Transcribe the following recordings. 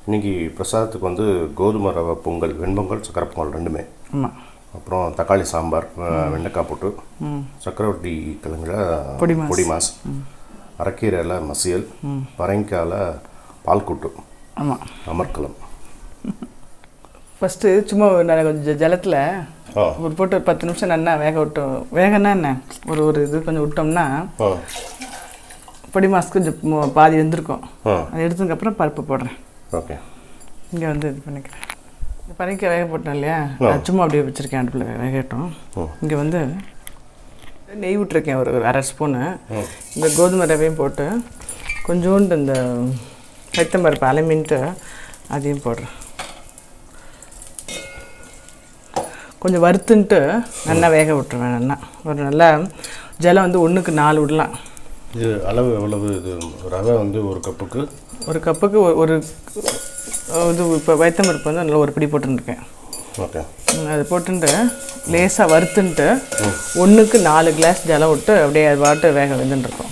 இன்னைக்கு பிரசாதத்துக்கு வந்து கோதுமை ரவை பொங்கல், வெண்பொங்கல், சக்கரை பொங்கல் ரெண்டுமே. ஆமாம். அப்புறம் தக்காளி சாம்பார், வெண்டைக்காய் போட்டு, சக்கரவர்த்தி கிழங்குல பொடிமாஸ், அரைக்கீரையில் மசியல், பரங்கிக்காயில் பால் கூட்டு. ஆமாம், அமர்கலம். ஃபஸ்ட்டு சும்மா நான் கொஞ்சம் ஜலத்தில் ஒரு போட்டு ஒரு 10 நிமிஷம் நல்லா வேக விட்டோம். வேகன்னா என்ன, ஒரு இது கொஞ்சம் விட்டோம்னா பொடி மாஸ்க்கு கொஞ்சம் பாதி வெந்திருக்கும். அது எடுத்ததுக்கப்புறம் பருப்பு போடுறேன். ஓகே, இங்கே வந்து இது பண்ணிக்கிறேன். பரங்கிக்காய் வேக போட்டோம் இல்லையா, அது சும்மா அப்படியே வச்சுருக்கேன் அடுப்பில் வேகட்டும். இங்கே வந்து நெய் விட்டுருக்கேன் ஒரு 1/2 ஸ்பூனு. இந்த கோதுமை ரவையும் போட்டு கொஞ்சோண்டு இந்த பைத்தம்பருப்பு அலமின்ட்டு அதையும் போடுறேன். கொஞ்சம் வறுத்துன்ட்டு நல்லா வேக விட்டுருவேன். நல்லா ஒரு நல்லா ஜலம் வந்து 1க்கு 4 விடலாம். இது அளவு எவ்வளவு? இது ரவை வந்து ஒரு கப்புக்கு ஒரு இது இப்போ வைத்தம்பருப்பு வந்து நல்லா ஒரு பிடி போட்டுருக்கேன். ஓகே, அது போட்டுட்டு லேசாக வறுத்துன்ட்டு 1க்கு 4 கிளாஸ் ஜலம் விட்டு அப்படியே அது பாட்டு வேக வெந்துட்டுருக்கோம்.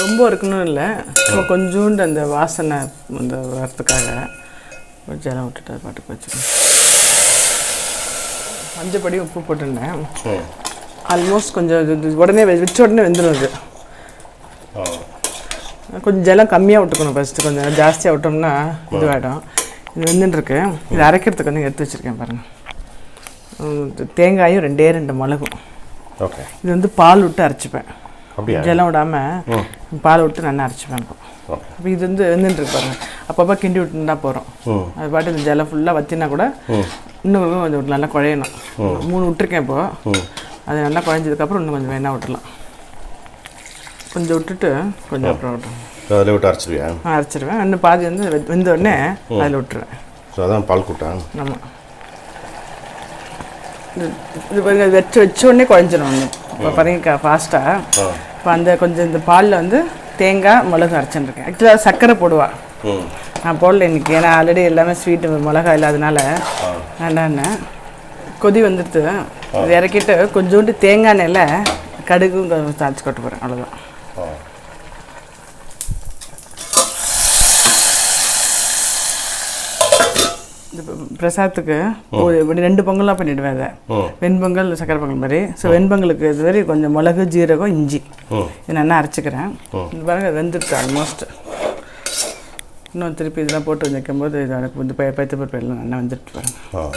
ரொம்ப இருக்கணும் இல்லை, சும்மா கொஞ்சோண்டு அந்த வாசனை அந்த வரத்துக்காக ஒரு ஜலம் விட்டுட்டு அது பாட்டுக்கு வச்சுக்கணும். மஞ்சப்பொடி உப்பு போட்டுருந்தேன். ஆல்மோஸ்ட் கொஞ்சம் இது உடனே வச்ச உடனே வெந்துடும். இது கொஞ்சம் ஜலம் கம்மியாக விட்டுக்கணும். ஃபஸ்ட்டு கொஞ்சம் ஜாஸ்தியாக விட்டோம்னா இதுவாகிடும். இது வெந்துட்டுருக்கு. இது அரைக்கிறதுக்கு வந்து எடுத்து வச்சுருக்கேன் பாருங்கள். தேங்காயும் 2 மிளகும். ஓகே, இது வந்து பால் விட்டு அரைச்சிப்பேன். ஜலம் விடாமல் பால் விட்டு நல்லா அரைச்சிப்பேன். அப்போ இது வந்து வெந்துட்டுருக்கு பாருங்கள். அப்பப்போ கிண்டி விட்டுருந்தா போகிறோம். அது பாட்டு இந்த ஜலம் ஃபுல்லாக வற்றினா கூட இன்னும் கொஞ்சம் நல்லா குழையணும். 3 விட்டுருக்கேன் இப்போது. அது நல்லா குழஞ்சதுக்கப்புறம் இன்னும் கொஞ்சம் வேணா விட்டுலாம். கொஞ்சம் விட்டுட்டு கொஞ்சம் அப்புறம் விட்டுருவேன். அதில் விட்டு அரைச்சிருவேன். அரைச்சிடுவேன். இன்னும் பாதி வந்து வெந்த உடனே அதில் விட்டுருவேன். ஸோ அதான் பால் கூட்டா. ஆமாம், இது வச்ச உடனே குழஞ்சிடும். ஒன்று இப்போ பாருங்க ஃபாஸ்ட்டாக. இப்போ அந்த கொஞ்சம் இந்த பாலில் வந்து தேங்காய் மிளகு அரைச்சிட்டுருக்கேன். ஆக்சுவலாக சர்க்கரை போடுவா, நான் போடல இன்றைக்கி. ஏன்னா ஆல்ரெடி எல்லாமே ஸ்வீட்டு மிளகா இல்லாதனால வேண்டான்னு கொதி வந்துடுது. இது இறக்கிட்டு கொஞ்சோண்டு தேங்காய் எண்ணெயில் கடுகும் தாளிச்சு கொட்ட போகிறேன். அவ்வளோதான். பிரசாதத்துக்கு 2 பொங்கலாக பண்ணிவிடுவேன். அதை வெண்பொங்கல், சக்கரை பொங்கல் மாதிரி. ஸோ வெண்பொங்கலுக்கு இது மாதிரி கொஞ்சம் மிளகு, ஜீரகம், இஞ்சி இது நல்லா அரைச்சிக்கிறேன். இது பாருங்க வெந்துடுச்சு ஆல்மோஸ்ட். இன்னும் திருப்பி இதெல்லாம் போட்டு வைக்கும்போது இது எனக்கு வந்து பைத்தம்பருப்பு எல்லாம் நல்லா வந்துட்டு பாருங்க.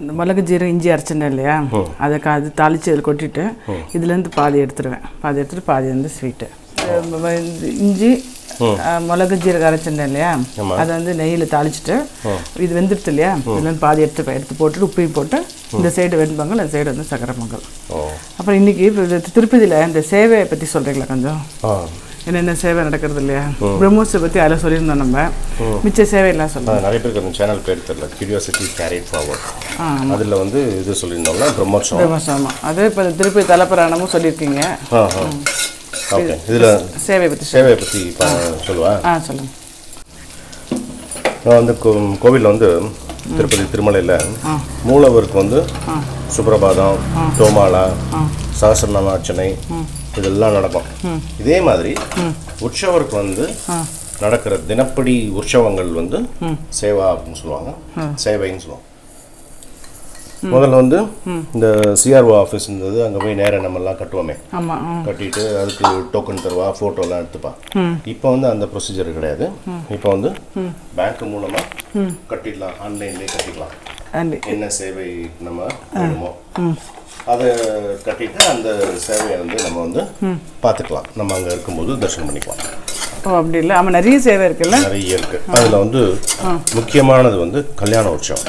இந்த மிளகு, ஜீரகம், இஞ்சி அரைச்சினேன் இல்லையா, அது தாளித்து அதில் கொட்டிட்டு இதுலேருந்து பாதி எடுத்துடுவேன். பாதி எடுத்துகிட்டு பாதி வந்து ஸ்வீட்டு. இஞ்சி, மிளகு, ஜீரகம் அரைச்சிருந்தேன் இல்லையா, அதை வந்து நெய்யில் தாளிச்சிட்டு இது வெந்துடுது இல்லையா, இதுலேருந்து பாதி எடுத்து போட்டுட்டு உப்பையும் போட்டு இந்த சைடு வெண்பொங்கல், அந்த சைடு வந்து சக்கரை பொங்கல். அப்புறம் இன்றைக்கி திருப்பதியில் இந்த சேவையை பற்றி சொல்கிறீங்களா கொஞ்சம்? என்னென்ன சேவை நடக்கிறது இல்லையா, பிரம்மோஸை பற்றி அதில் சொல்லியிருந்தோம். நம்ம மிச்ச சேவையெல்லாம் சொல்லுவோம். நிறைய பேருக்கு அந்த சேனல் பேர் தெரியல, கியூரியாசிட்டி கேரிட் ஃபார்வர்ட். அதில் வந்து இது சொல்லியிருந்தோம்னா பிரம்மோற்சவம். பிரம்மோற்சவம் அது இப்போ திருப்பதி தலப்புராணமும் சொல்லியிருக்கீங்க. ஓகே, இதில் சேவையை பற்றி சொல்லுவேன். சொல்லுங்கள். நான் வந்து கோவிலில் வந்து திருப்பதி திருமலையில் மூலவருக்கு வந்து சுப்ரபாதம், தோமாலா, சகஸ்ரநாம அர்ச்சனை இதெல்லாம் நடக்கும். இதே மாதிரி உற்சவருக்கு வந்து நடக்கிற தினப்படி உற்சவங்கள் வந்து சேவா அப்படின்னு சொல்லுவாங்க, சேவைன்னு சொல்லுவாங்க. முதல்ல வந்து இந்த சிஆர்ஓ ஆஃபீஸ் இருந்தது, அங்கே போய் நேரம் நம்மெல்லாம் கட்டுவோமே, கட்டிட்டு அதுக்கு டோக்கன் தருவா, ஃபோட்டோலாம் எடுத்துப்பா. இப்போ வந்து அந்த ப்ரொசீஜர் கிடையாது. இப்போ வந்து பேங்க் மூலமாக கட்டிடலாம், ஆன்லைன்லேயே கட்டிக்கலாம். என்ன சேவை நம்ம வேணுமோ அதை கட்டிட்டு அந்த சேவையை வந்து நம்ம வந்து பார்த்துக்கலாம். நம்ம அங்கே இருக்கும்போது தரிசனம் பண்ணிக்கலாம். அப்படி இல்லை, ஆமாம், நிறைய சேவை இருக்குல்ல, நிறைய இருக்குது. அதில் வந்து முக்கியமானது வந்து கல்யாண உற்சவம்.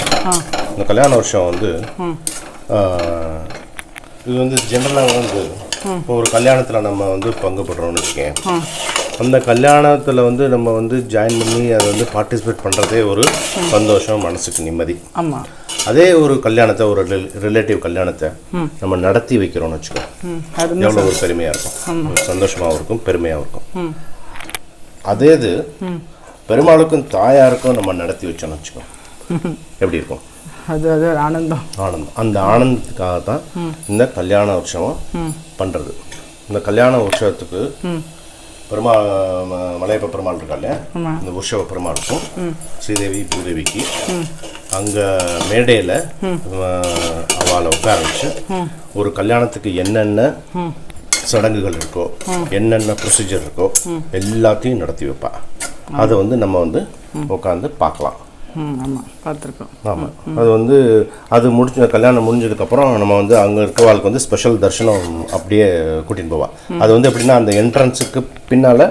இந்த கல்யாண உற்சவம் வந்து இது வந்து ஜென்ரலாக வந்து இப்போ ஒரு கல்யாணத்தில் நம்ம வந்து பங்கு பெறோம்னு வச்சுக்கேன். அந்த கல்யாணத்தில் வந்து நம்ம வந்து ஜாயின் பண்ணி அதை வந்து பார்ட்டிசிபேட் பண்ணுறதே ஒரு சந்தோஷம், மனசுக்கு நிம்மதி. ஆமாம். அதே ஒரு கல்யாணத்தை, ஒரு ரிலேட்டிவ் கல்யாணத்தை நம்ம நடத்தி வைக்கிறோம்னு வச்சுக்கோ, எவ்வளோ ஒரு பெருமையாக இருக்கும், சந்தோஷமாகவும் இருக்கும், பெருமையாகவும் இருக்கும். அதே இது பெருமாளுக்கும் தாயாருக்கும் நம்ம நடத்தி வச்சோம்னு வச்சுக்கோ, எப்படி இருக்கும்? அது அது ஆனந்தம். அந்த ஆனந்தத்துக்காக தான் இந்த கல்யாண உற்சவம் பண்ணுறது. இந்த கல்யாண உற்சவத்துக்கு பெருமாள் மலையப்ப பெருமாள் இருக்கா இல்லையா, இந்த உற்சவ பெருமாளுக்கும் ஸ்ரீதேவி பூதேவிக்கு அங்கே மேடையில் அவளை உட்கார வச்சு ஒரு கல்யாணத்துக்கு என்னென்ன சடங்குகள் இருக்கோ, என்னென்ன ப்ரொசீஜர் இருக்கோ எல்லாத்தையும் நடத்தி வைப்பா. அதை வந்து நம்ம வந்து உட்காந்து பார்க்கலாம். ஆமாம், பார்த்துருக்கோம். ஆமாம், அது வந்து அது கல்யாணம் முடிஞ்சதுக்கப்புறம் நம்ம வந்து அங்கே இருக்கவாளுக்கு வந்து ஸ்பெஷல் தரிசனம் அப்படியே கூட்டின்னு போவாள். அது வந்து எப்படின்னா அந்த என்ட்ரன்ஸுக்கு பின்னால்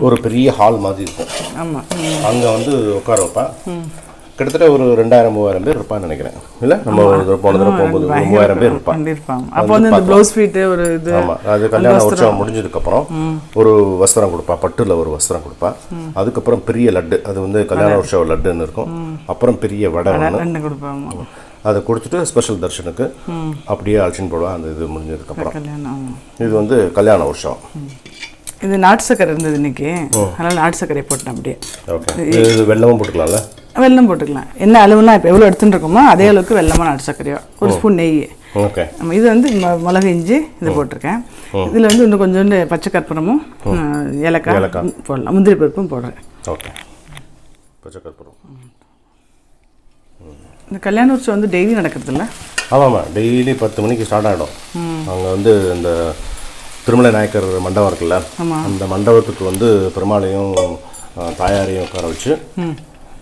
ஒரு பெரிய ஹால் மாதிரி இருக்கும். ஆமாம், அங்கே வந்து உட்கார வைப்பா. கிட்டத்தட்ட ஒரு 2000-3000 பேர் இருப்பான்னு நினைக்கிறேன். இல்லை, நம்ம போன தடவை போகும்போது 3000 பேர் இருப்பாங்க. அப்போ வந்து இந்த ப்ளவுஸ் ஃபீட்டு ஒரு இது. ஆமாம், அது கல்யாண உற்சவம் முடிஞ்சதுக்கப்புறம் ஒரு வஸ்திரம் கொடுப்பா, பட்டுல ஒரு வஸ்திரம் கொடுப்பா. அதுக்கப்புறம் பெரிய லட்டு, அது வந்து கல்யாண உற்சவ லட்டுன்னு இருக்கும். அப்புறம் பெரிய வடை ஒன்று கொடுப்பாங்க. அதை கொடுத்துட்டு ஸ்பெஷல் தர்ஷனுக்கு அப்படியே அழைச்சின்னு போடுவா. அந்த இது முடிஞ்சதுக்கப்புறம் இது வந்து கல்யாண உற்சவம். இது நாட்டு சக்கரை இருந்தது இன்னைக்கு, அதனால் நாட்டு சக்கரை போட்டேன் அப்படியே. ஓகே, இது வெல்லமும் போட்டுக்கலாம்ல? வெல்லம் போட்டுக்கலாம். என்ன அளவுனா இப்போ எவ்வளோ எடுத்துகிட்டு இருக்கோமோ அதே அளவுக்கு வெல்லமாக நாட்டு சக்கரையோ, ஒரு ஸ்பூன் நெய். ஓகே, இது வந்து மிளகு இஞ்சி இது போட்டிருக்கேன். இதில் வந்து இன்னும் கொஞ்சோண்டு பச்சை கற்பூரமும் ஏலக்காய் போடலாம், முந்திரி பருப்பும் போடுறேன். ஓகே, பச்சை கற்பூரம். இந்த கல்யாண உற்சவம் வந்து டெய்லி நடக்கிறது இல்லை? ஆமாம்மா, டெய்லி 10 மணிக்கு ஸ்டார்ட் ஆகிடும். அங்கே வந்து இந்த திருமலை நாயக்கர் மண்டபம் இருக்குல்ல, அந்த மண்டபத்துக்கு வந்து பெருமாளையும் தாயாரையும் உட்கார வச்சு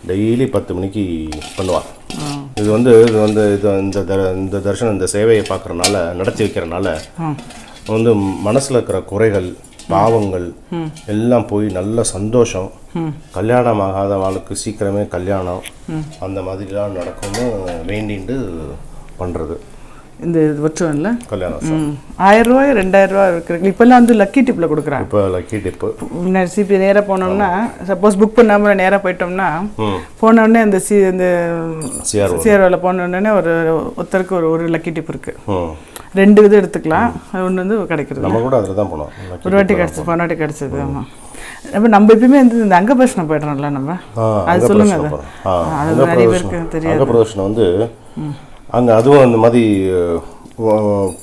டெய்லி 10 மணிக்கு பண்ணுவாள். இது வந்து இந்த தரிசனம், இந்த சேவையை பார்க்குறனால, நடத்தி வைக்கிறனால வந்து மனசில் இருக்கிற குறைகள், பாவங்கள் எல்லாம் போய் நல்ல சந்தோஷம், கல்யாணம் ஆகாத வாழ்க்கை சீக்கிரமே கல்யாணம் அந்த மாதிரிலாம் நடக்கும்னு வேண்டிட்டு பண்ணுறது இந்த உற்சவம் இல்லை. கல்யாணம் 1000 ரூபாய் 2000 ரூபா இருக்கிறது. இப்போல்லாம் வந்து லக்கி டிப்பில் கொடுக்குறாங்க. இப்போ லக்கி டிப்பு முன்னாடி சிபி நேராக போனோம்னா, சப்போஸ் புக் பண்ணாமல் நேராக போயிட்டோம்னா, போனோடனே அந்த சிஆர்ஓவில் போனோடனே ஒருத்தருக்கு ஒரு லக்கி டிப் இருக்குது. 2 இது எடுத்துக்கலாம். அது ஒன்று வந்து கிடைக்கிறது. நம்ம கூட அதில் தான் போனோம். ஒரு வாட்டி கிடச்சிது, போன வாட்டி கிடச்சிது. ஆமாம், அப்போ நம்ம எப்பயுமே வந்து இந்த அங்கபிரதட்சணம் போய்ட்றோம்ல. நம்ம அது சொல்லுங்க. அது நிறைய பேருக்கு தெரியாது. அங்கபிரதட்சணம் வந்து அங்கே அதுவும் அந்த மாதிரி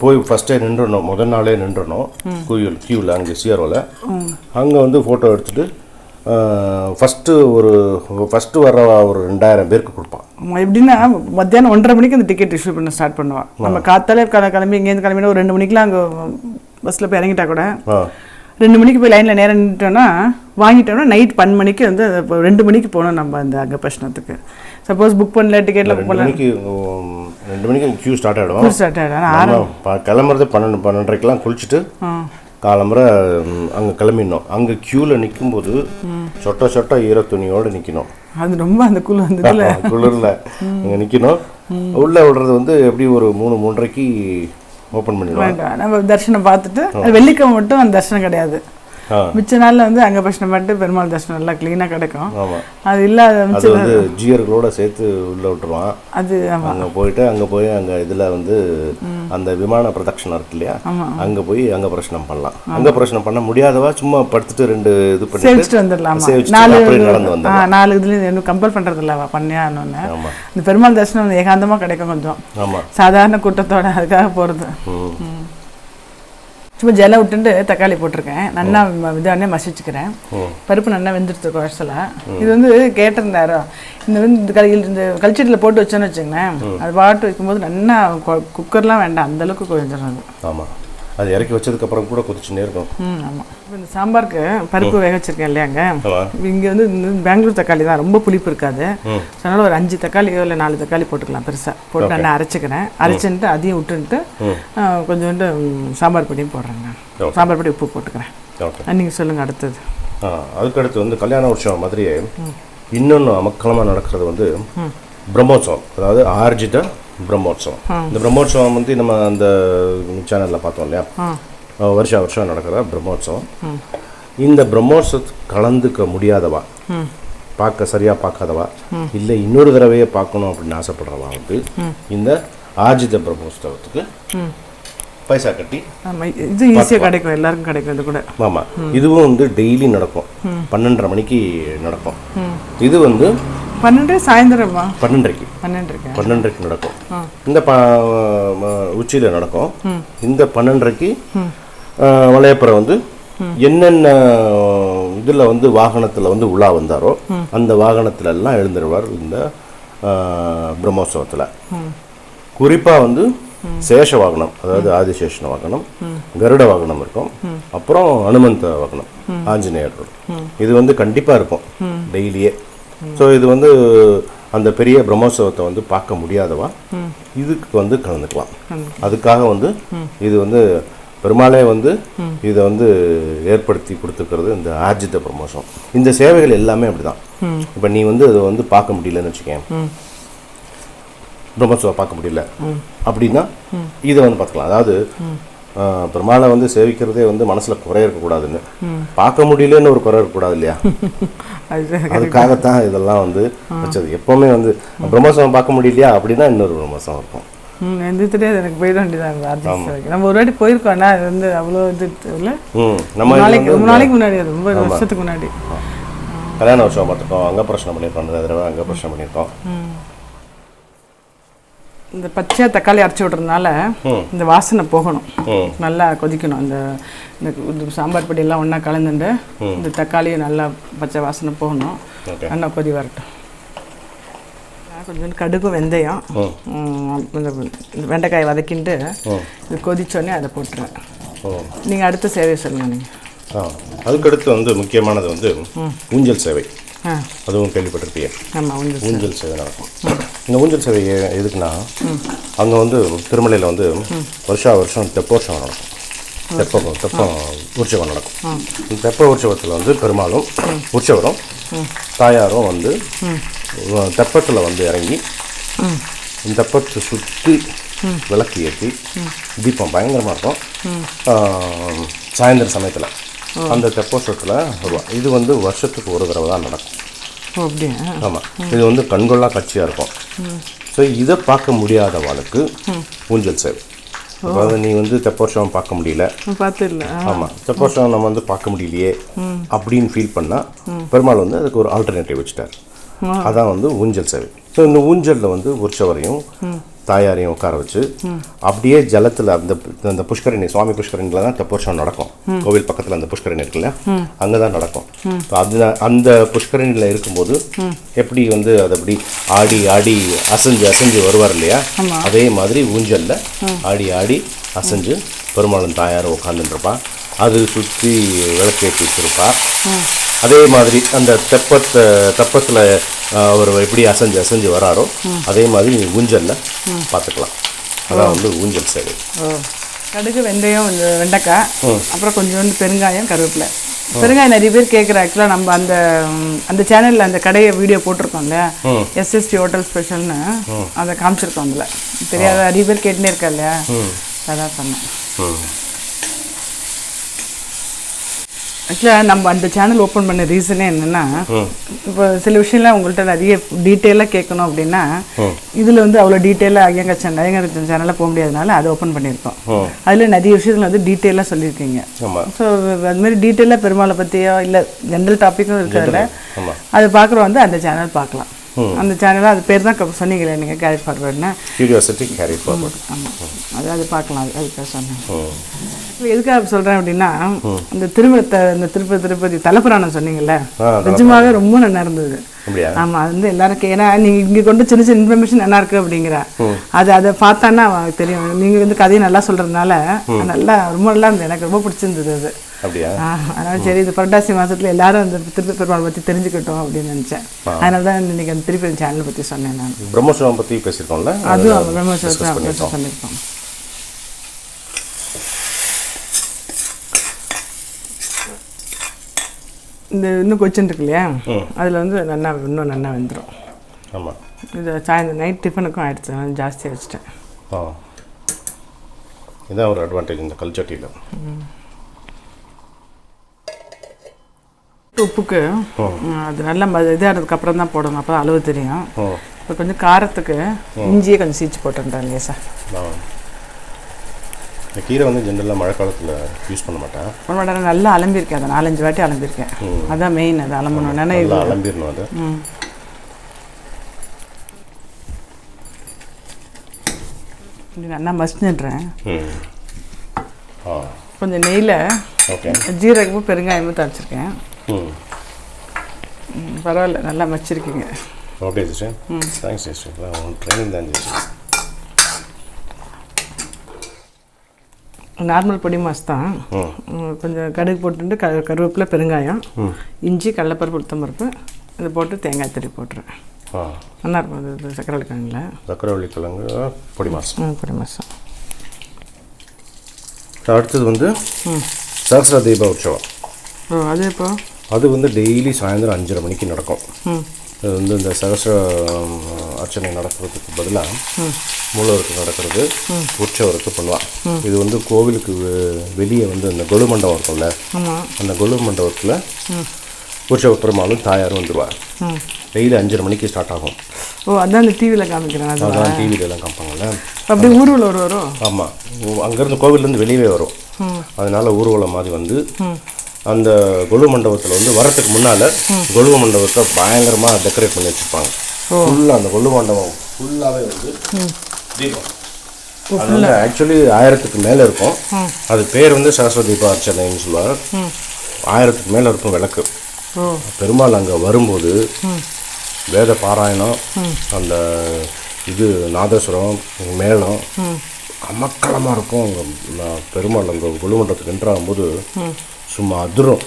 போய் ஃபஸ்ட்டே நின்றுடணும், முதல் நாளே நின்றுடணும் கியூவில். அங்கே சிஆர்ஓவில் அங்கே வந்து ஃபோட்டோ எடுத்துகிட்டு ஃபஸ்ட்டு வர ஒரு 2000 பேருக்கு கொடுப்பான். எப்படின்னா மத்தியானம் 1:30 மணிக்கு அந்த டிக்கெட் இஷ்யூ பண்ண ஸ்டார்ட் பண்ணுவான். நம்ம காத்தாலே கிளம்பி இங்கேருந்து கிளம்பினா ஒரு 2 மணிக்கெலாம் அங்கே பஸ்ஸில் போய் இறங்கிட்டா கூட 2 மணிக்கு போய் லைனில் நேரம் நின்றுட்டோன்னா வாங்கிட்டோம்னா நைட் 12 மணிக்கு வந்து 2 மணிக்கு போகணும் நம்ம அந்த அங்கே பிரச்சனத்துக்கு. சப்போஸ் புக் பண்ணல, டிக்கெட்டில் புக் பண்ணல, 2 மணிக்கு க்யூ ஸ்டார்ட் ஆகிடும். கிளம்புறது 12:30க்கெலாம் குளிச்சுட்டு காலம்புரை அங்கே கிளம்பிடணும். அங்கே க்யூவில் நிற்கும்போது சொட்ட சொட்ட ஈர துணியோடு நிற்கணும். அது ரொம்ப அந்த குளிரில் அங்கே நிற்கணும். உள்ளே விடுறது வந்து எப்படி ஒரு 3-3:30க்கு ஓப்பன் பண்ணிடுவாங்க. நம்ம தரிசனம் பார்த்துட்டு வெள்ளிக்கிழமை மட்டும் அந்த தரிசனம் கிடையாது. மிச்ச நாளில் வந்து அங்கே பிரச்சனை மட்டும் பெருமாள் தரிசனம் நல்லா க்ளீனாக கிடைக்கும். அது இல்லாத வந்து ஜியர்களோட சேர்த்து உள்ளே விட்டுருவான். அது அங்கே போயிட்டு அங்கே இதில் வந்து அந்த விமான பிரதட்சணம் இருக்கு இல்லையா, அங்கே போய் அங்கே பிரச்சனம் பண்ணலாம். அங்கே பிரச்சனை பண்ண முடியாதவா சும்மா படுத்துட்டு 2 இது சேவிச்சுட்டு வந்துடலாம். 4 இதுலேயும் இன்னும் கம்பல் பண்ணுறது இல்லை பண்ணியானோன்னு. இந்த பெருமாள் தரிசனம் ஏகாந்தமாக கிடைக்கும் கொஞ்சம். சாதாரண கூட்டத்தோட அதுக்காக போகிறது. சும்மா ஜலம் விட்டுட்டு தக்காளி போட்டிருக்கேன். நல்லா இதானே மசிச்சுக்கிறேன். பருப்பு நல்லா வெந்துடுத்து குழசலாக. இது வந்து கேட்டிருந்தாரோ, இந்த வந்து இந்த கல்ச்சட்டில் போட்டு வச்சோன்னு வச்சுங்களேன், அது பாட்டு வைக்கும்போது நல்லா குக்கர்லாம் வேண்டாம், அந்தளவுக்கு கொஞ்சிடுறது. ஆமாம், அது இறக்கி வச்சதுக்கப்புறம் கூட கொதிச்சுன்னே இருக்கும். ஆமாம். இப்போ இந்த சாம்பாருக்கு பருப்பு வேக வச்சுருக்கேன் இல்லையாங்க, இங்கே வந்து பெங்களூர் தக்காளி தான், ரொம்ப புளிப்பு இருக்காது. அதனால் ஒரு 5 தக்காளியோ இல்லை 4 தக்காளி போட்டுக்கலாம் பெருசாக. போட்டு நல்லா அரைச்சிக்கிறேன். அரைச்சின்ட்டு அதையும் விட்டுன்ட்டு கொஞ்சோண்டு சாம்பார் பொடியும் போடுறேங்க. சாம்பார் பொடி உப்பு போட்டுக்கிறேன். நீங்கள் சொல்லுங்கள் அடுத்தது. அதுக்கடுத்து வந்து கல்யாண உற்சவம் மாதிரியே இன்னொன்று அமக்கலமாக நடக்கிறது வந்து பிரம்மோற்சவம், அதாவது ஆர்ஜித பிரம்மோற்சவம். இந்த பிரம்மோற்சவம் வந்து நம்ம அந்த சேனலில் பார்த்தோம் இல்லையா, வருஷம் நடக்கிற பிரம்மோற்சவம். இந்த பிரம்மோற்சவத்துக்கு கலந்துக்க முடியாதவா, சரியாக பார்க்காதவா, இல்லை இன்னொரு தடவையே பார்க்கணும் அப்படின்னு ஆசைப்படுறவா வந்து இந்த ஆர்ஜித பிரம்மோற்சவத்துக்கு பைசா கட்டி இது ஈஸியாக கிடைக்கும், எல்லாருக்கும் கிடைக்கும். இது கூட ஆமாம், இதுவும் வந்து டெய்லி நடக்கும். 12:30 மணிக்கு நடக்கும். இது வந்து 12 சாயந்தரமா 12:30க்கு நடக்கும். இந்த உச்சியில் நடக்கும். இந்த 12:30க்கு வளையப்புறம் வந்து என்னென்ன இதில் வந்து வாகனத்தில் வந்து உலா வந்தாரோ அந்த வாகனத்துல எல்லாம் எழுந்துருவார் இந்த பிரம்மோற்சவத்தில். குறிப்பாக வந்து சேஷ வாகனம், அதாவது ஆதிசேஷன வாகனம், கருட வாகனம் இருக்கும், அப்புறம் அனுமந்த வாகனம், ஆஞ்சநேயர். இது வந்து கண்டிப்பாக இருக்கும் டெய்லியே. ஸோ இது வந்து அந்த பெரிய பிரம்மோற்சவத்தை வந்து பார்க்க முடியாதவா இதுக்கு வந்து கலந்துக்கலாம். அதுக்காக வந்து இது வந்து பெருமாளே வந்து இதை வந்து ஏற்படுத்தி கொடுத்துருக்கிறது இந்த ஆர்ஜித பிரம்மோற்சவம். இந்த சேவைகள் எல்லாமே அப்படிதான். இப்போ நீ வந்து அதை வந்து பார்க்க முடியலன்னு வச்சுக்கேன், பிரம்மோற்சவம் பார்க்க முடியல அப்படின்னா இதை வந்து பார்த்துக்கலாம். அதாவது பெருமாளை வந்து சேவிக்கிறதே வந்து மனசுல குறை இருக்கக்கூடாதுன்னு, பார்க்க முடியலன்னு ஒரு குறை இருக்கக்கூடாது இல்லையா? அதுக்காகத்தான் இதெல்லாம் வந்து வச்சது. எப்பவுமே வந்து பிரம்மோற்சவம் பார்க்க முடியலையா அப்படின்னா இன்னொரு பிரம்மோற்சவம் இருக்கும். எனக்கு தெரியாது, எனக்கு போயிட வேண்டியதான். நம்ம ஒரு வாட்டி போயிருக்கோம், ஆனால் அது வந்து அவ்வளோ இது இல்லை. நம்ம ரொம்ப நாளைக்கு முன்னாடி, அது ரொம்ப வருஷத்துக்கு முன்னாடி கல்யாண வருஷம் பார்த்துருக்கோம், அங்கே பிரச்சனை பண்ணியிருக்கோம், அந்த தடவை அங்கே பிரச்சனை பண்ணியிருக்கோம். இந்த பச்சை தக்காளி அரைச்சி விட்றதுனால இந்த வாசனை போகணும், நல்லா கொதிக்கணும். இந்த சாம்பார் பொடியெல்லாம் ஒன்றா கலந்துட்டு இந்த தக்காளியை நல்லா பச்சை வாசனை போகணும், நல்லா கொதி வரட்டும். கொஞ்சம் கடுகு வெந்தயம் வெண்டைக்காய் வதக்கிட்டு இது கொதிச்சோடனே அதை போட்டுருவேன். நீங்கள் அடுத்த சேவை சொல்லுங்கள். நீங்கள் அதுக்கடுத்து வந்து முக்கியமானது வந்து ஊஞ்சல் சேவை. அதுவும் கேள்விப்பட்டிருப்பீங்க. ஆமாம், ஊஞ்சல் சேவை நடக்கும். இந்த ஊஞ்சல் சேவை எதுக்குன்னா, அங்கே வந்து திருமலையில் வந்து வருஷம் தெப்போற்சவம் நடக்கும். தெப்பம் உற்சவம் நடக்கும். இந்த தெப்ப உற்சவத்தில் வந்து பெருமாளும் உற்சவரும் தாயாரும் வந்து தெப்பத்தில் வந்து இறங்கி தெப்பத்தை சுற்றி விளக்கு ஏற்றி தீபம் பயங்கரமாக இருக்கும். சாயந்தர சமயத்தில் அந்த தெப்போற்சவத்தில் வருவாள். இது வந்து வருஷத்துக்கு ஒரு தடவை தான் நடக்கும். ஆமாம், இது வந்து கண்கொள்ளா காட்சியாக இருக்கும். ஸோ இதை பார்க்க முடியாதவளுக்கு ஊஞ்சல் சேவை. அதாவது நீ வந்து தெப்போற்சவம் பார்க்க முடியல, ஆமாம், தெப்போற்சவம் நம்ம வந்து பார்க்க முடியலையே அப்படின்னு ஃபீல் பண்ணால் பெருமாள் வந்து அதுக்கு ஒரு ஆல்டர்னேட்டிவ் வச்சுட்டார். அதான் வந்து ஊஞ்சல் சேவை. ஸோ இந்த ஊஞ்சலில் வந்து உற்சவரையும் தாயாரையும் உட்கார வச்சு அப்படியே ஜலத்தில் அந்த புஷ்கரணி, சுவாமி புஷ்கரணியில் தான் தெப்போற்சவம் நடக்கும். கோவில் பக்கத்தில் அந்த புஷ்கரணி இருக்குல்ல, அங்கே தான் நடக்கும். அந்த புஷ்கரணியில் இருக்கும்போது எப்படி வந்து அது அப்படி ஆடி ஆடி அசைஞ்சு வருவார் இல்லையா, அதே மாதிரி ஊஞ்சலில் ஆடி ஆடி அசைஞ்சு பெருமாளும் தாயாரும் உட்காந்துருப்பா. அது சுற்றி விளக்கேற்றி வச்சிருப்பா. அதே மாதிரி அந்த தெப்பத்தில் அவர் எப்படி அசைஞ்சு வராரோ அதே மாதிரி ஊஞ்சலில் பார்த்துக்கலாம். அதான் வந்து ஊஞ்சல் சேவை. கடுகு வெந்தயம் வெண்டைக்காய், அப்புறம் கொஞ்சோண்டு பெருங்காயம், கருவேப்பிலை. பெருங்காயம் நிறைய பேர் கேட்குற. ஆக்சுவலாக நம்ம அந்த சேனலில் அந்த கடையை வீடியோ போட்டிருக்கோம்ல, எஸ்எஸ்டி ஹோட்டல் ஸ்பெஷல்னு, அதை காமிச்சிருக்கோம். அதில் தெரியாத நிறைய பேர் கேட்டுனே இருக்கா இல்லையா, அதான் சொன்னேன். ஆக்சுவலாக நம்ம அந்த சேனல் ஓப்பன் பண்ண ரீசனே என்னென்னா, இப்போ சில விஷயம்லாம் உங்கள்கிட்ட நிறைய டீட்டெயிலாக கேட்கணும் அப்படின்னா இதில் வந்து அவ்வளோ டீட்டெயிலாக ஐயங்க சேனலில் போக முடியாதனால அதை ஓப்பன் பண்ணியிருக்கோம். அதில் நிறைய விஷயத்தில் வந்து டீட்டெயிலாக சொல்லியிருக்கீங்க. ஸோ அதுமாதிரி டீட்டெயிலாக பெருமாளை பற்றியோ இல்லை ஜென்ரல் டாப்பிக்கும் இருக்கிறதுல அதை பார்க்குறோம் வந்து அந்த சேனல் பார்க்கலாம். அந்த சேனலில் அது பேர் தான் சொன்னீங்களே நீங்கள், கேரி ஃபார்வர்டுன்னு. Curiosity carry forward. ஆமாம், அது பார்க்கலாம். அதுக்காக சொன்னேன். எதுக்காக சொல்கிறேன் அப்படின்னா, இந்த திருப்பதி தலப்புராணம் சொன்னீங்கல்ல, நிஜமாவே ரொம்ப நல்லா இருந்தது. ஆமாம், அது வந்து எல்லாருக்கும், ஏன்னா நீங்கள் இங்கே கொண்டு சின்ன சின்ன இன்ஃபர்மேஷன் நல்லா இருக்கு அப்படிங்கிற அதை பார்த்தான்னா தெரியும். நீங்கள் வந்து கதையை நல்லா சொல்கிறதுனால நல்லா ரொம்ப நல்லா இருந்தது. எனக்கு ரொம்ப பிடிச்சிருந்தது அது. அதனால சரி, இது புரட்டாசி மாதத்தில் எல்லாரும் அந்த திருப்பதி பெருமாள் பற்றி தெரிஞ்சுக்கிட்டோம் அப்படின்னு நினச்சேன். அதனால தான் இன்னைக்கு அந்த திருப்பதி சேனலை பற்றி சொன்னேன். நான் பிரம்மோற்சவம் பற்றி பேசியிருக்கோம்ல, அதுவும் பிரம்மோற்சவத்தை சொல்லியிருக்கோம். இந்த இன்னும் கொச்சின் இருக்கு இல்லையா, அதில் வந்து இன்னும் நல்லா வெந்துடும். ஆமாம், இது சாயந்தரம் நைட் டிஃபனுக்கும் ஆகிடுச்சு, நான் ஜாஸ்தியாக வச்சுட்டேன். இதுதான் ஒரு அட்வான்டேஜ் இந்த கல்ச்சட்டியில். உப்புக்கு அது நல்லா இதாகிறதுக்கப்புறம் தான் போடணும், அப்போ தான் அளவு தெரியும். இப்போ கொஞ்சம் காரத்துக்கு இஞ்சியை கொஞ்சம் சீச்சு போட்டுருந்தேன் இல்லையா சார். இந்த கீரை வந்து ஜென்ரலாக மழை காலத்தில் யூஸ் பண்ண மாட்டேன். நல்லா அலம்பியிருக்கேன், அதை 4-5 வாட்டி அலம்பியிருக்கேன். அதான் மெயின், அது அலம்பணும். நல்லா அலம்பிடணும். அது நல்லா மசிஞ்சிடுறேன். கொஞ்சம் நெய்யில் ஜீரகமும் பெருங்காயமும் தரைச்சிருக்கேன். பரவாயில்ல, நல்லா மச்சிருக்கீங்க. அப்படியே சிஸ்டர். Thanks sister. ட்ரைனிங் தான் சிஸ்டர். நார்மல் பொடி மாஸ் தான். கொஞ்சம் கடுகு போட்டுட்டு கருவேப்பிலை, பெருங்காயம், இஞ்சி, கடலைப்பருப்பு, உளுத்தம்பருப்பு இது போட்டு தேங்காய் திருப்பி போட்டுருவேன். நல்லா இருக்கும் அது. சக்கரவள்ளி கிழங்குல சக்கரவள்ளி கிழங்கு பொடி மாதம். பொடி மாதம். அடுத்தது வந்து சஹஸ்ர தீப உற்சவம். அது இப்போ அது வந்து டெய்லி சாயந்தரம் 5:30 மணிக்கு நடக்கும். அது வந்து இந்த சஹஸ்ர அர்ச்சனை நடக்கிறதுக்கு பதிலாக மூலவருக்கு நடக்கிறது உற்சவருக்கு பண்ணுவான். இது வந்து கோவிலுக்கு வெளியே வந்து அந்த கொலு மண்டபம் இருக்கும்ல, அந்த கொலு மண்டபத்தில் உற்சவ பெருமாளும் தாயாரும் வந்துடுவார். டெய்லி 5:30 மணிக்கு ஸ்டார்ட் ஆகும். அதான் அந்த டிவியில் காமிக்கிறேன். அதான் டிவிலெலாம் காமிப்பாங்கள்ல. அப்படியே ஊர்வலம் வரும். ஆமாம், அங்கேருந்து கோவிலேருந்து வெளியே வரும். அதனால் ஊர்வலம் மாதிரி வந்து அந்த கொலு மண்டபத்தில் வந்து வரத்துக்கு முன்னால் கொலு மண்டபத்தை பயங்கரமாக டெக்கரேட் பண்ணி வச்சுருப்பாங்க. ஃபுல்லாக அந்த கொலு மண்டபம் ஃபுல்லாகவே வந்து தீபம். அது வந்து ஆக்சுவலி 1000க்கு மேலே இருக்கும். அது பேர் வந்து சரஸ்வதி தீப அர்ச்சனைன்னு சொல்லுவாங்க. 1000க்கு மேலே இருக்கும் விளக்கு. பெருமாள் அங்கே வரும்போது வேத பாராயணம், அந்த இது நாதஸ்வரம், மேளம் அமக்கலமாக இருக்கும். அங்கே பெருமாள் அங்கே கொலு மண்டபத்துக்கு என்ட்ராகும்போது சும்மா அதிரும்.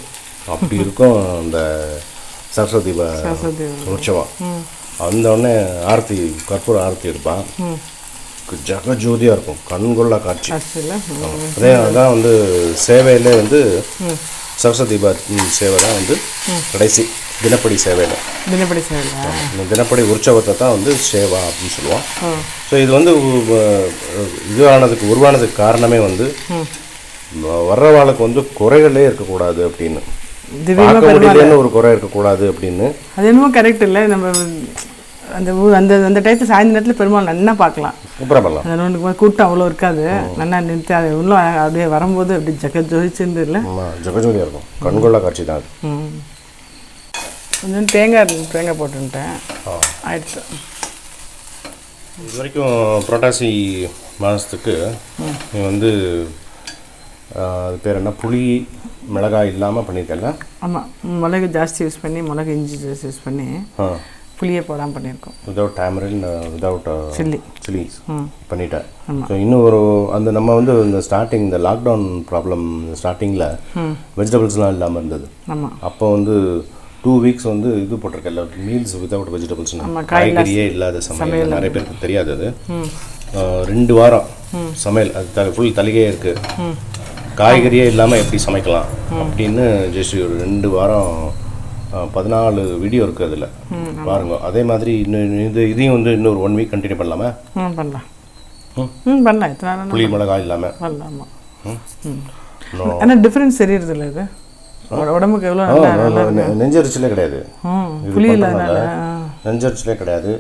அப்படி இருக்கும் அந்த சரஸ்வதி உற்சவம். வந்தோடனே ஆரத்தி, கற்பூர ஆரத்தி எடுப்பான். ஜகஜோதியாக இருக்கும், கண்கொள்ளா காட்சி. அதே தான் வந்து சேவையிலே வந்து சரஸ்வதி சேவை தான் வந்து கடைசி தினப்படி சேவையில். தினப்படி உற்சவத்தை தான் வந்து சேவா அப்படின்னு சொல்லுவோம். ஸோ இது வந்து உருவானதுக்கு காரணமே வந்து வர்றவாளுக்கு வந்து குறைகளே இருக்கக்கூடாது அப்படின்னு, பார்க்க முடியலன்னு ஒரு குறை இருக்கக்கூடாது அப்படின்னு. அது என்னமோ கரெக்ட் இல்லை. நம்ம அந்த அந்த அந்த டயத்து சாயந்தர நேரத்தில் பெருமாள் நல்லா பார்க்கலாம். சூப்பராக அந்த கூட்டம் அவ்வளோ இருக்காது. நல்லா நிறுத்தி அதை இன்னும் அப்படியே வரும்போது அப்படி ஜகஜோதிச்சுருந்து இல்லை, ஜகஜோதியாக இருக்கும். கண்கொள்ளா காட்சி தான் அது. கொஞ்சம் தேங்காய் போட்டுட்டேன். ஆயிடுச்சு. இது வரைக்கும் புரட்டாசி மாதத்துக்கு வந்து அது பேர் என்ன, புளி மிளகாய் இல்லாமல் பண்ணியிருக்கேன்ல? ஆமாம், மிளகு ஜாஸ்தி யூஸ் பண்ணி, மிளகு இஞ்சி ஜாஸ்தி யூஸ் பண்ணி, புளியை போடாமல் பண்ணியிருக்கோம். விதவுட் டேமரின், விதவுட் சில்லி பண்ணிட்டேன். ஸோ இன்னும் ஒரு அந்த நம்ம வந்து இந்த ஸ்டார்டிங், இந்த லாக்டவுன் ப்ராப்ளம் ஸ்டார்டிங்கில் வெஜிடபிள்ஸ்லாம் இல்லாமல் இருந்தது. அப்போ வந்து 2 வீக்ஸ் வந்து இது போட்டிருக்கல, மீல்ஸ் வித்தவுட் வெஜிடபிள்ஸ், காய்கறியே இல்லாத சமையல். நிறைய பேருக்கு தெரியாது அது. 2 வாரம் சமையல், அது ஃபுல் தலிகையே இருக்குது, காய்கறியே இல்லாமல் எப்படி சமைக்கலாம் அப்படின்னு ஜஸ்ட் ஒரு 2 வாரம் 14 வீடியோ இருக்குது அதில் பாருங்க. அதே மாதிரி இதையும் வந்து இன்னொரு 1 வீக் கண்டினியூ பண்ணலாமா? பண்ணலாம். புளி மிளகாய் இல்லாமல் பண்ணலாமா? ஆனால் டிஃப்ரென்ஸ் தெரியுறது இல்லை. இது உடம்புக்கு எவ்வளோ நெஞ்சரிச்சலே கிடையாது. புளி இல்லாதனால நெஞ்சரிச்சலே கிடையாது.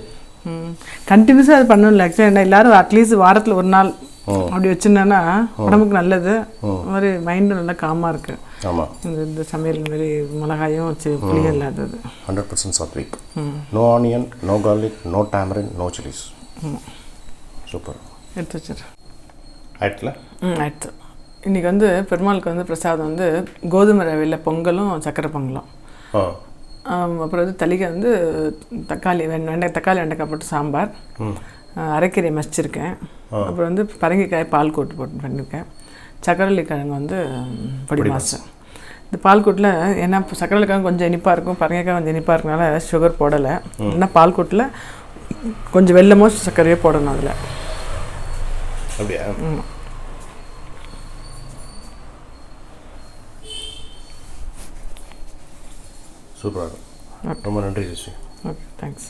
கண்டினியூஸாக அது பண்ணணும். ஆக்சுவலி எல்லாரும் அட்லீஸ்ட் வாரத்தில் ஒரு நாள் அப்படி வச்சுருந்தேன்னா உடம்புக்கு நல்லது. மாதிரி மைண்டும் நல்லா காமாக இருக்குது. ஆமாம், இந்த சமையல் மாதிரி மிளகாயும் புளியும் இல்லாதது. 100% சாத்விக். No onion, no garlic, no tamarind, no chillies. Super. எடுத்து வச்சிடுறேன். ஆயிடுச்சுல? ஆயிடுச்சு. இன்றைக்கி வந்து பெருமாளுக்கு வந்து பிரசாதம் வந்து கோதுமை ரவையில் பொங்கலும் சக்கரை பொங்கலும். அப்புறம் வந்து தலிகை வந்து தக்காளி வெண்டைக்காய் போட்டு சாம்பார், அரைக்கீரை மசிச்சிருக்கேன். அப்புறம் வந்து பரங்கிக்காய் பால் கூட்டு போட்டு பண்ணியிருக்கேன். சக்கரவள்ளி கிழங்கு வந்து பொடி மாசம். இந்த பால் கூட்டில் ஏன்னா சக்கரவள்ளி கிழங்கு கொஞ்சம் இனிப்பாக இருக்கும், பரங்கிக்காய் கொஞ்சம் இனிப்பாக இருக்கனால சுகர் போடலை. ஏன்னா பால் கூட்டில் கொஞ்சம் வெல்லமோ சர்க்கரையோ போடணும் அதில். அப்படியா? சூப்பராக இருக்கும். ரொம்ப நன்றி ஜெசி. Okay, thanks.